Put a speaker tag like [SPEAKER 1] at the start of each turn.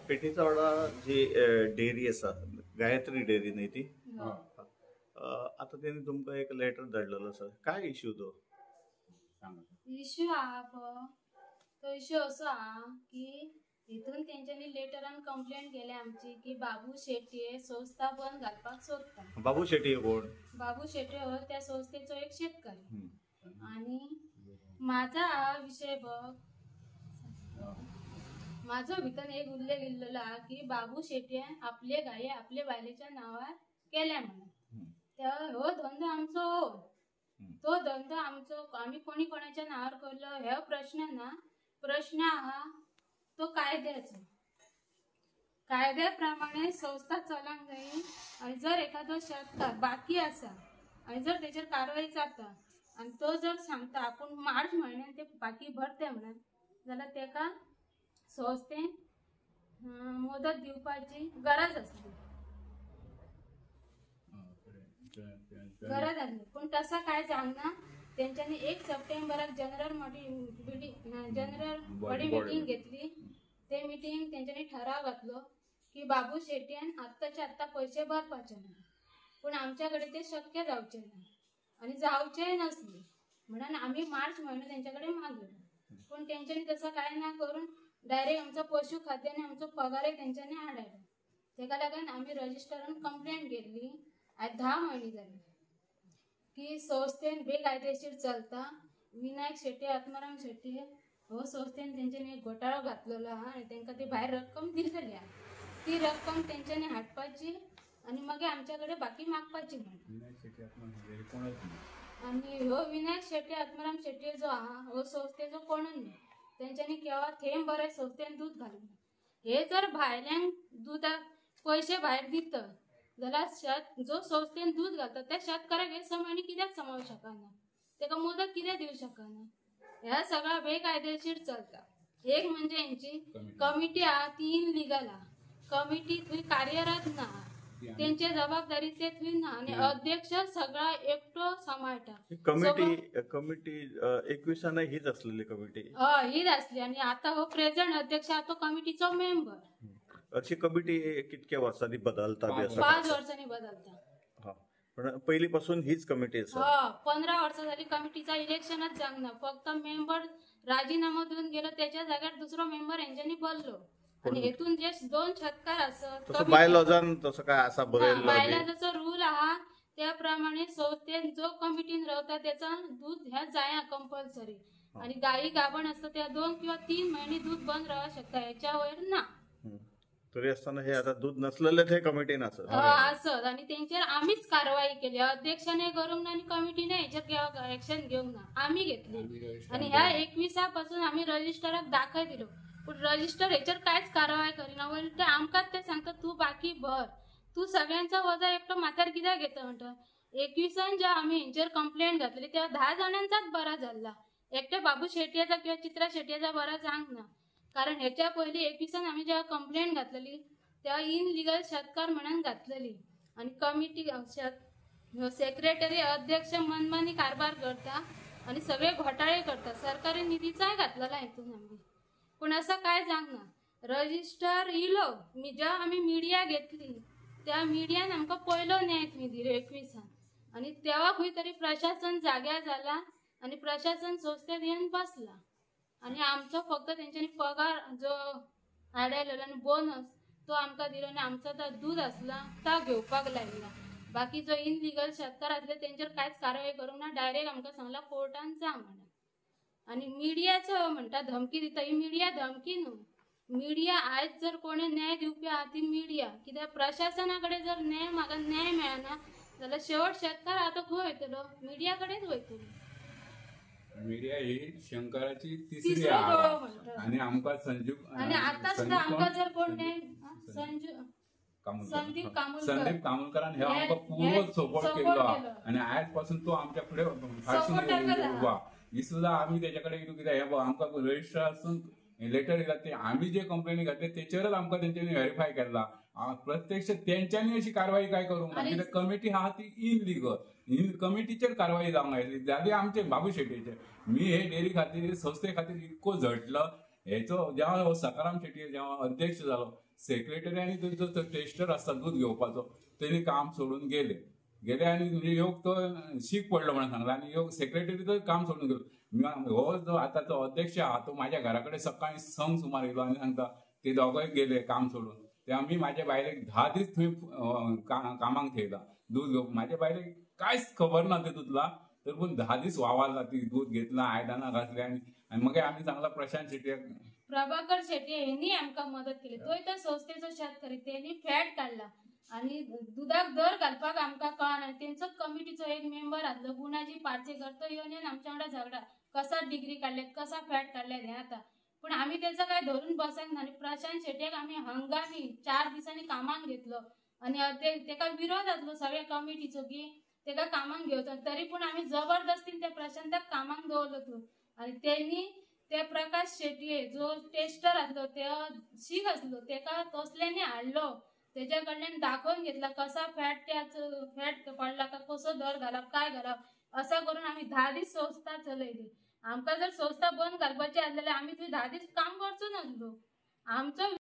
[SPEAKER 1] पेटीचा वाडा जी dairy असा Gayatri dairy न्ही ती आता त्यांनी तुमकां एक लेटर धाडलेलो आसा काय इश्यू तो
[SPEAKER 2] इश्यू आहा तो इश्यू असो आहा की हितून तेंच्यांनी लेटरान कंप्लेंट केली आमची की बाबू शेट्ये संस्था बंद घालपाक सोदता।
[SPEAKER 1] बाबू शेट्ये कोण?
[SPEAKER 2] बाबू शेट्ये हो त्या संस्थेचो एक शेतकारी आणि माझा हा विषय बघ माझो भितर एक उल्लेख इल्लो हा की बाबू शेट्ये आपले गाये आपले बायलेच्या नावार केल्या म्हणून त्या हो धंदो आमचो हो तो धंदो आमचो आम्ही कोणी कोणाच्या नावार करलो हे प्रश्न ना प्रश्न आहा तो कायद्याचो कायद्याप्रमाणे संस्था चलांक जाय आणि जर एखादो शेतकार बाकी आसा आणि जर तेचेर कारवाई जाता आणि तो जर सांगता आपण मार्च म्हयन्यान ते बाकी भरते म्हणून जाल्यार तेका संस्थेन मुदत दिवपाची गरज आसली गरज आसली पण तसा काय जावना तेंच्यांनी 1 सप्टेंबराक जनरल बॉडी मीटिंग घेतली ते मीटिंग तेंच्यांनी ठराव घातलो की बाबू शेट्यान आत्ताच्या आत्ता पैसे भरपाचे ना पण आमच्याकडे ते शक्य जावचे ना आणि जावचे नसले म्हणून आम्ही मार्च महिना तेंच्याकडे मागलो पण तेंच्यांनी तसं काय ना करून डायरेक्ट आमचो पशु खात्याने आमचो पगार तेंच्यांनी हाडलो तेका लागून आम्ही रजिस्टरान कंप्लेंट केली आज 10 महिने झाली की संस्थेन बेकायदेशीर चलता विनायक शेट्ये आत्माराम शेट्ये हो संस्थेन तेंच्यांनी एक घोटाळो घातलेलो आहा आणि तेंका ती भायर रक्कम दिलेली आहा ती रक्कम तेंच्यांनी हाडपाची आणि मग आमच्याकडे बाकी मागपाची म्हणून आणि हो विनायक शेट्ये आत्माराम शेट्ये जो आहा हो संस्थेचो कोणूच न्ही तेंच्यांनी केव्हा थेंब बरें संस्थेन दूध घालून हे जर भायल्यांक दुधाक पैसे भायर दिता जाल्यार जो संस्थेन दूध घालता त्या शेतकाराक हे समयणी कित्याक सांबाळूंक शकना तेका मुदत कित्याक दिवंक शकना ह्या सगळा बेकायदेशीर चलता एक म्हणजे यांची कमिटी आहा ती इनलिगल आहा कमिटी थंय कार्यरत ना त्यांचे जबाबदारी ते थंय ना आणि अध्यक्ष सगळा एकटो सांभाळटा
[SPEAKER 1] कमिटी 21 हीच असलेली कमिटी
[SPEAKER 2] हीच असली आणि आता हो प्रेझेंट अध्यक्ष तो कमिटीचो मेंबर
[SPEAKER 1] अशी कमिटी कितक्या वर्सांनी बदलता
[SPEAKER 2] 5 वर्सांनी बदलता
[SPEAKER 1] पण पहिलीपासून हीच कमिटी
[SPEAKER 2] आसा 15 वर्सां झाली कमिटीचा इलेक्शनच जावंक ना फक्त मेंबर राजीनामा देऊन गेलो त्याच्या जाग्यार दुसरो मेंबर हेंच्यांनी बदललो आणि हेतून जे 2 शेतकार असत
[SPEAKER 1] बायलॉजान तसं काय असा बरयल्लो
[SPEAKER 2] बायलॉजाचो रूल आहा त्याप्रमाणे संस्थेन जो कमिटीन रावता त्याचा दूध ह्या जाया कंपल्सरी आणि गाई गाभण असतं त्या 2 किंवा 3 महिने दूध बंद राहू शकता याच्या वयर ना
[SPEAKER 1] तरी असताना हे आता दूध नसलेले ते कमिटीन असत
[SPEAKER 2] आणि त्यांच्यावर आम्हीच कारवाई केली अध्यक्षाने करूंक ना आणि कमिटीने ह्याच्यात ऍक्शन घेऊंक ना आम्ही घेतली आणि ह्या 21 पासून आम्ही रजिस्टराक दाखय दिलो पण रजिस्टर ह्याच्यावर कायच कारवाई करिना उलट आमकाच ते सांगता तू बाकी भर तू सगळ्यांचा वजा एकटो म्हातार कित्याक घेता म्हणटा 21 जेव्हा आम्ही हेंचेर कंप्लेंट घातली तेव्हा 10 जणांचाच बरा झाला एकट्या बाबू शेट्याचा किंवा चित्रा शेट्याचा बरा जावंक ना कारण ह्याच्या पयली 21 आम्ही जेव्हा कंप्लेंट घातलेली तेव्हा इनलिगल शेतकार म्हणून घातलेली आणि कमिटी सेक्रेटरी अध्यक्ष मनमानी कारभार करता आणि सगळे घोटाळे करता सरकारी निधीचाय घातलेला हेतून आम्ही पण असं काय जावंक ना रजिस्टर इलो जेव्हा आम्ही मिडिया घेतली त्या मिडियान आमकां पयलो न्याय थंय दिलो 21 आणि तेव्हा खंय तरी प्रशासन जाग्यार जाला आणि प्रशासन संस्थेत येवन बसला आणि आमचो फक्त तेंच्यांनी पगार जो हाडलेलो आणि बोनस तो आमकां दिलो आणि आमचो तो दूध आसला तो घेवपाक लायला बाकी जो इनलिगल शेतकार आसले तेंचेर कांयच कारवाई करूंक ना डायरेक्ट आमकां सांगला कोर्टान जा म्हणून आणि मिडियाचो म्हणटा धमकी दिता ही मिडिया धमकी न्हू मिडिया आयज जर कोणी न्याय दिवपी आहा ती मिडिया कित्याक प्रशासना कडेन जर म्हाका न्याय मेळना जाल्यार शेवट शेतकार आतां खंय वयतलो मिडिया कडेच वयतलो
[SPEAKER 3] मीडिया ही शंकराची तिसरी आणि आमका संजीव
[SPEAKER 2] आणि आता सुद्धा आमका जर कोण संदीप
[SPEAKER 3] कामुलकरान हे आमका पूर्ण सपोर्ट केलो आणि आजपासून तो आमच्या पुढे उभा ही सुद्धा आम्ही त्याच्याकडे गेलो कित्याक हे आमकां रजिस्ट्रारसून लेटर दिला ते आम्ही जे कंप्लेनी घातले त्याच्यावरच आमकां तेंच्यांनी व्हेरीफाय केला प्रत्यक्ष त्यांच्यानी अशी कारवाई काय करूंक ना कित्याक कमिटी हा ती इनलिगल कमिटीचेर कारवाई जावंक जाय जाली आमचे बाबू शेट्येचे मी हे डेअरी खातीर संस्थे खातीर इतको झटलो हेचो जेव्हा हो सकाराम शेट्टी जेव्हा अध्यक्ष झालो, सेक्रेटरी आणि तो टेस्टर असता दूध घेवपाचो, त्यांनी काम सोडून गेले आणि म्हणजे योग तो शीक पडलो म्हणून सांगला आणि योग सेक्रेटरी तो काम सोडून गेलो. हो जो आताचो अध्यक्ष आहा तो माझ्या घराकडे सकाळी संक सुमार येयलो आणि सांगता ते दोघंय गेले काम सोडून. तेव्हा मी माझ्या बायलेक 10 दीस थंय कामाक ठेयला दूध घेवप. माझ्या बायलेक कांयच खबर ना तेतूतला, तर पण 10 दीस वावरला ती दूध घेतला, आयदनां घातली आणि मग आम्ही सांगला प्रशांत शेट्टीक
[SPEAKER 2] प्रभाकर शेट्टी यांनी आमकां मदत केली. तोय तो संस्थेचो शेतकरी, त्यांनी फॅट काढला आणि दुधाक दर घालपाक आमकां कळना. तेंचो कमिटीचो एक मेंबर आसलो गुणाजी पार्सेकर, तो येवन आमच्या वांगडा झगडा कसा डिग्री काढल्यात, कसा फॅट काढल्यात हें आता. पण आम्ही त्याचं काय धरून बसक ना. प्रशांत शेट्टीक आम्ही हंगामी 4 दिसांनी कामाक घेतलो आणि तेका विरोध आसलो सगळ्या कमिटीचो की तेका कामाक घेवचो. तरी पण आम्ही जबरदस्तीन त्या प्रशांताक कामाक दवरलो. आणि त्यांनी ते प्रकाश शेट्ये जो टेस्टर आसलो, ते शीक आसलो, तेका तसल्याने हाडलो, तेच्या कडल्यान दाखवून घेतला कसा फॅट पडला का, कसो दर घालप, काय घालप. असं करून आम्ही 10 दीस संस्था चलयली. आमकां जर संस्था बंद घालपाची आसलेल्यार आम्ही थंय 10 दीस काम करचो नासलो. आमचो